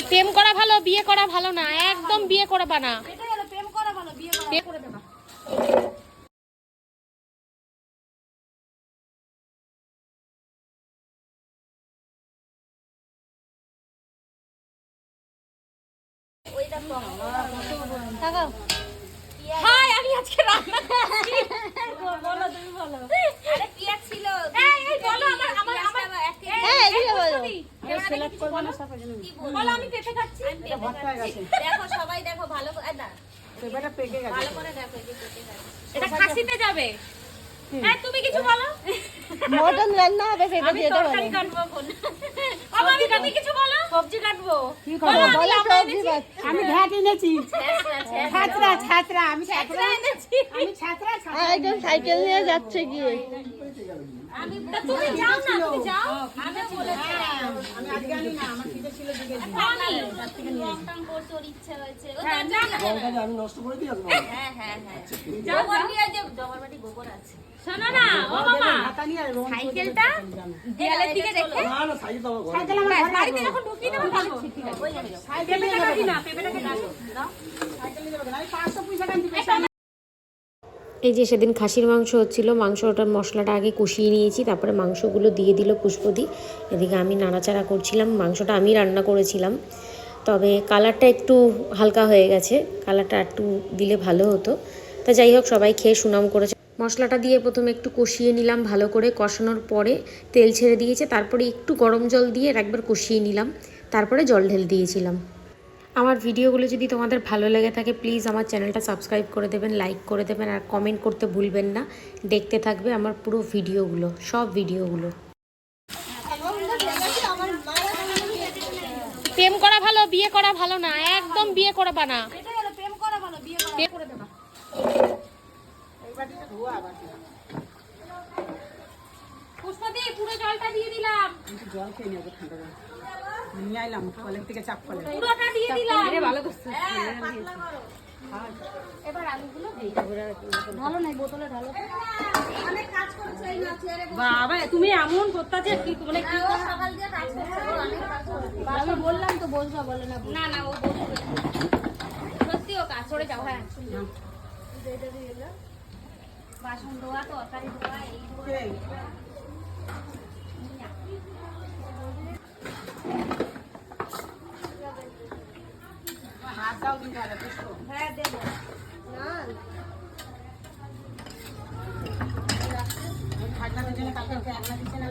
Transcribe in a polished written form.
প্রেম করা ভালো, বিয়ে করা ভালো না। একদম বিয়ে করবা না। প্রেম করা ভালো, বিয়ে করে দেবা। হাই, আমি আজকে রান্না করছি। বলো, তুমি বলো। আরে পিয়াজ ছিল। এই বলো, আমার এদিকে বলো। সিলেক্ট করব না সব জন্য। বলো, আমি পেঁপে খাচ্ছি। এটা ভর্তা হয়ে গেছে। দেখো সবাই দেখো ভালো না পেঁপেটা পেকে গেছে। ভালো করে দেখো এই যে পেটে গেছে। এটা খাসিতে যাবে। হ্যাঁ, তুমি কিছু বলো। মটন রান্না হবে সেটা আমি দিয়ে দেবো। তরকারি কাটবো এখন। তুমি কিছু বলো। সবজি কাটবো। কি করব? বলো সবজি বাদ। আমি ঘাট এনেছি। ছ্যাঁচড়া, ছাত্রা আমি ছ্যাঁচড়া এনেছি। আমি ছাত্রা আর একজন সাইকেল নিয়ে যাচ্ছে গিয়ে। আমি তুমি যাও না, তুমি যাও। আমি বলেছি আমি আজকে আনি না আমার খিদে ছিল দিকে দিই। রং টং করতে ওর ইচ্ছে হয়েছে। ও হ্যাঁ, তার না, জন্য না। আমি নষ্ট করে দিই আসবো। হ্যাঁ হ্যাঁ হ্যাঁ। যাও, গোবর যাও। নিয়ে যে জমার বাটি গোবর আছে। শোনো না, ও মামা, হাতা নিয়ে আর রোন সাইকেলটা দেয়ালের দিকে রেখে না না সাইজ তো আমার ঘরে। সাইকেল আমার ঘরে বাড়িতে রাখবো। যখন ঢুকিয়ে দেবো তখন সাইকেল নিয়ে পেঁপেটা যাবো কাটি না। না, পেঁপেটাকে কাটো। সাইকেল নিয়ে যাবো না। আমি 500 পয়সা কান্তি পয়সা এই যে সেদিন খাসির মাংস হচ্ছিল, মাংসটার মশলাটা আগে কষিয়ে নিয়েছি, তারপরে মাংসগুলো দিয়ে দিল পুষ্পদি। এদিকে আমি নাড়াচাড়া করছিলাম। মাংসটা আমি রান্না করেছিলাম, তবে কালারটা একটু হালকা হয়ে গেছে, কালারটা একটু দিলে ভালো হতো। তা যাই হোক, সবাই খেয়ে সুনাম করেছে। মশলাটা দিয়ে প্রথমে একটু কষিয়ে নিলাম ভালো করে, কষানোর পরে তেল ছেড়ে দিয়েছে, তারপরে একটু গরম জল দিয়ে একবার কষিয়ে নিলাম, তারপরে জল ঢেলে দিয়েছিলাম। আমার ভিডিওগুলো যদি তোমাদের ভালো লেগে থাকে প্লিজ আমার চ্যানেলটা সাবস্ক্রাইব করে দেবেন, লাইক করে দেবেন, আর কমেন্ট করতে ভুলবেন না। দেখতে থাকবে আমার পুরো ভিডিওগুলো, সব ভিডিওগুলো। প্রেম করা ভালো, বিয়ে করা ভালো না। একদম বিয়ে করবা না। প্রেম করা ভালো, বিয়ে করে দেবা। এই বাটিটা ধোয়া বাটি। পুষ্পদি, পুরো জলটা দিয়ে দিলাম। একটু জল খেয়ে নেবো ঠান্ডা জল। নিয়ে আইলাম কলের থেকে চাপ কলে। পুরোটা দিয়ে দিলাম। ভালো করছিস। এবার আলুগুলো দিই। ভালো নাই বোতলে ঢালো। অনেক কাজ করেছে এই না চেয়ারে বসে। বাবা তুমি এমন করতেছে কি মানে না, ও সকাল দিয়ে কাজ করছে, ও অনেক কাজ করছে। আমি বললাম তো বসবা বলে না। না না, ও বসবে। সত্যি ও কাজ করে যাও। হ্যাঁ বাসন ধোয়া, তরকারি ধোয়া, এই ধোয়া। হাত দাও দিন ভালো পুষ্প। হ্যাঁ দেবো। খাটনার জন্য কালকে একটা দিচ্ছে না।